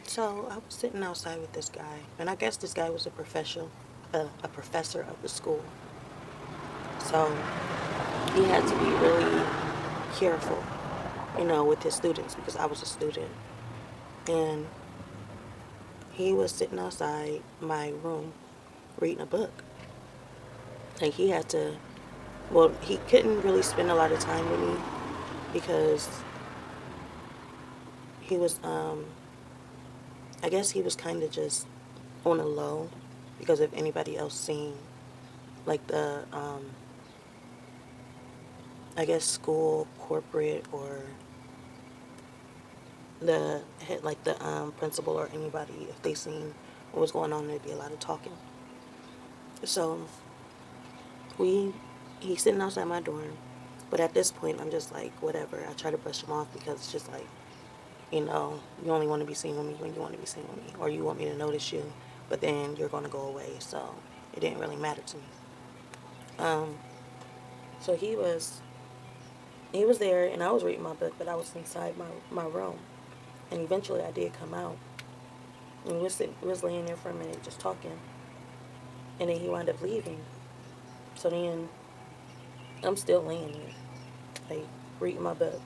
So I was sitting outside with this guy, and I guess this guy was a professor of the school. So he had to be really careful, with his students because I was a student. And he was sitting outside my room reading a book. Like he had to, well, he couldn't really spend a lot of time with me because he was, I guess he was kind of just on a low because if anybody else seen like the, I guess school, corporate, or the head, like the principal or anybody, if they seen what was going on, there'd be a lot of talking. So we, he's sitting outside my dorm, but at this point, I'm just like, whatever. I try to brush him off because it's just like, you only want to be seen with me when you want to be seen with me, or you want me to notice you, but then you're going to go away. So it didn't really matter to me. Um, so he was there, and I was reading my book, but I was inside my room, and eventually I did come out, and we was laying there for a minute just talking, and then he wound up leaving. So then I'm still laying there, like reading my book,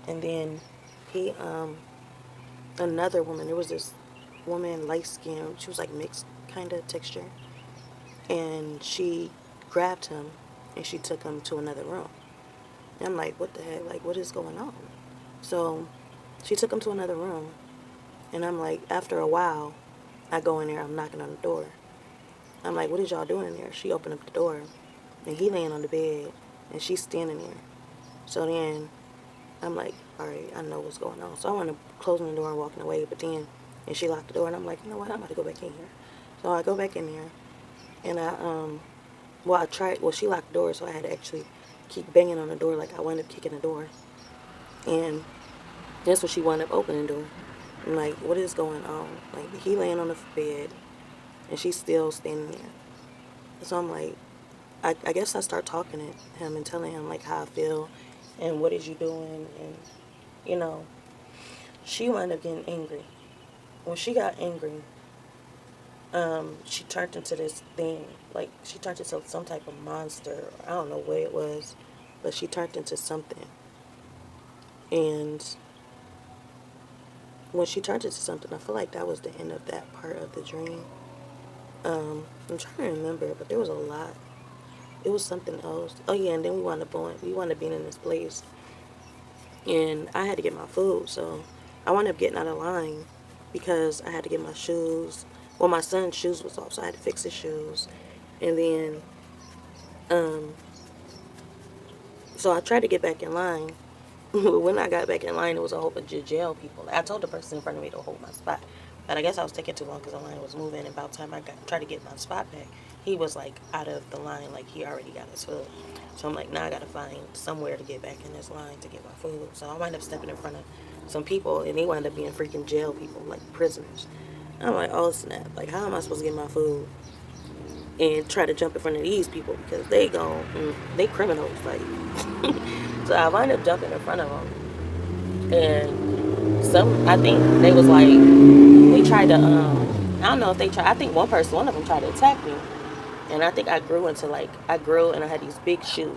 and then he another woman. There was this woman, light skin. She was like mixed kind of texture, and she grabbed him and she took him to another room. And I'm like, what the heck? Like, what is going on? So she took him to another room, and I'm like, after a while, I go in there. I'm knocking on the door. I'm like, what is y'all doing in there? She opened up the door, and he laying on the bed, and she's standing there. So then I'm like, all right, I know what's going on. So I want to closing the door and walking away, but then, and she locked the door, and I'm like, you know what? I'm about to go back in here. So I go back in there, and she locked the door, so I had to actually keep banging on the door, like I wound up kicking the door. And that's when she wound up opening the door. I'm like, what is going on? Like, he laying on the bed, and she's still standing there. So I'm like, I guess I start talking to him and telling him, like, how I feel, and what is you doing, and, you know, she wound up getting angry. When she got angry, she turned into this thing. Like, she turned into some type of monster. I don't know what it was, but she turned into something. And when she turned into something, I feel like that was the end of that part of the dream. I'm trying to remember, but there was a lot. It was something else. Oh yeah, and then we wound up being in this place, and I had to get my food, so I wound up getting out of line because I had to get my shoes. Well, my son's shoes was off, so I had to fix his shoes, and then um, so I tried to get back in line. When I got back in line, it was a whole bunch of jail people. I told the person in front of me to hold my spot, but I guess I was taking too long because the line was moving. And about the time I tried to get my spot back, he was like out of the line, like he already got his food. So I'm like, now I gotta find somewhere to get back in this line to get my food. So I wind up stepping in front of some people, and they wind up being freaking jail people, like prisoners. And I'm like, oh snap! Like, how am I supposed to get my food and try to jump in front of these people because they criminals, like. So I wind up jumping in front of them, and I think they was like, they tried to, I don't know if they tried, I think one of them tried to attack me, and I think I grew and I had these big shoes,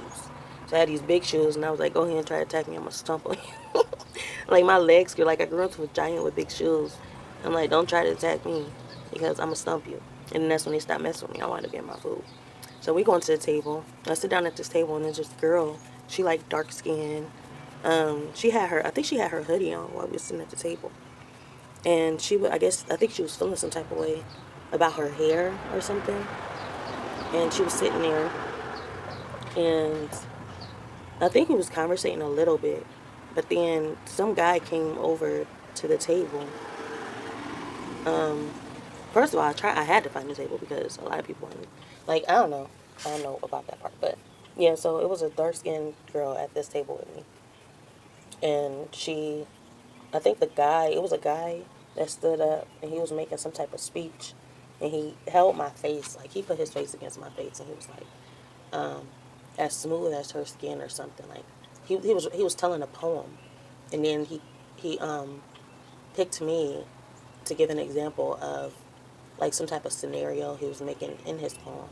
so I had these big shoes, and I was like, go ahead and try to attack me, I'm gonna stomp on you. Like, my legs grew, like, I grew into a giant with big shoes. I'm like, don't try to attack me because I'm gonna stomp you. And then that's when they stopped messing with me. I wanted to get my food. So we go into the table. I sit down at this table, and there's this girl. She like dark skin. I think she had her hoodie on while we were sitting at the table. And I think she was feeling some type of way about her hair or something. And she was sitting there, and I think he was conversating a little bit. But then some guy came over to the table. Um, First of all, I had to find the table because a lot of people, like, I don't know about that part, but yeah. So it was a dark skinned girl at this table with me, and I think it was a guy that stood up and he was making some type of speech, and he held my face, like he put his face against my face, and he was like, as smooth as her skin or something, like he was telling a poem, and then he picked me to give an example of like some type of scenario he was making in his poem,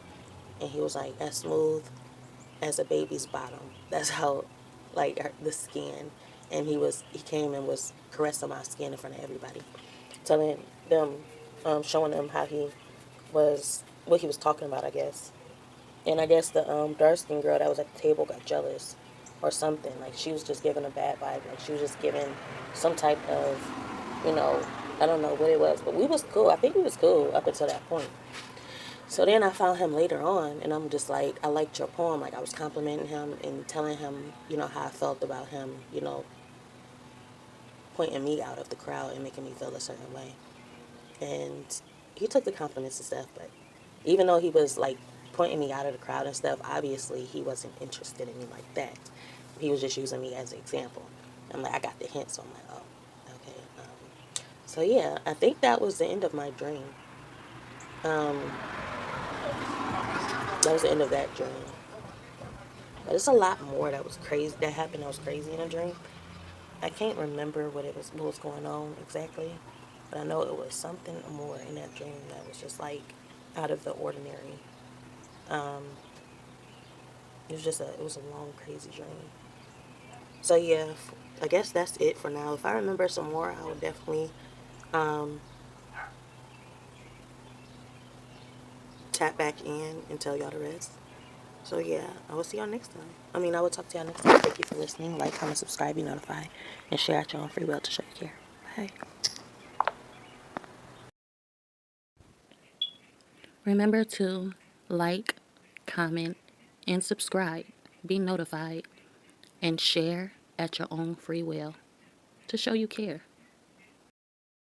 and he was like, as smooth as a baby's bottom. That's how, like, the skin. And he came and was caressing my skin in front of everybody, telling them, showing them how he was, what he was talking about, I guess. And I guess the dark skinned girl that was at the table got jealous or something. Like, she was just giving a bad vibe. Like, she was just giving some type of, you know, I don't know what it was, but we was cool. I think we was cool up until that point. So then I found him later on, and I'm just like, I liked your poem. Like, I was complimenting him and telling him, you know, how I felt about him, you know, pointing me out of the crowd and making me feel a certain way. And he took the compliments and stuff, but even though he was like pointing me out of the crowd and stuff, obviously he wasn't interested in me like that. He was just using me as an example. I'm like, I got the hint, so I'm like, oh, okay. So yeah, I think that was the end of my dream. Um, that was the end of that dream. But it's a lot more that was crazy that happened. That was crazy in a dream. I can't remember what was going on exactly, but I know it was something more in that dream that was just like out of the ordinary. Um, it was a long, crazy dream. So yeah, I guess that's it for now. If I remember some more, I will definitely um, tap back in and tell y'all the rest. So yeah, I will see y'all next time. I will talk to y'all next time. Thank you for listening. Like, comment, subscribe, be notified, and share at your own free will to show you care. Bye. Remember to like, comment, and subscribe. Be notified and share at your own free will to show you care.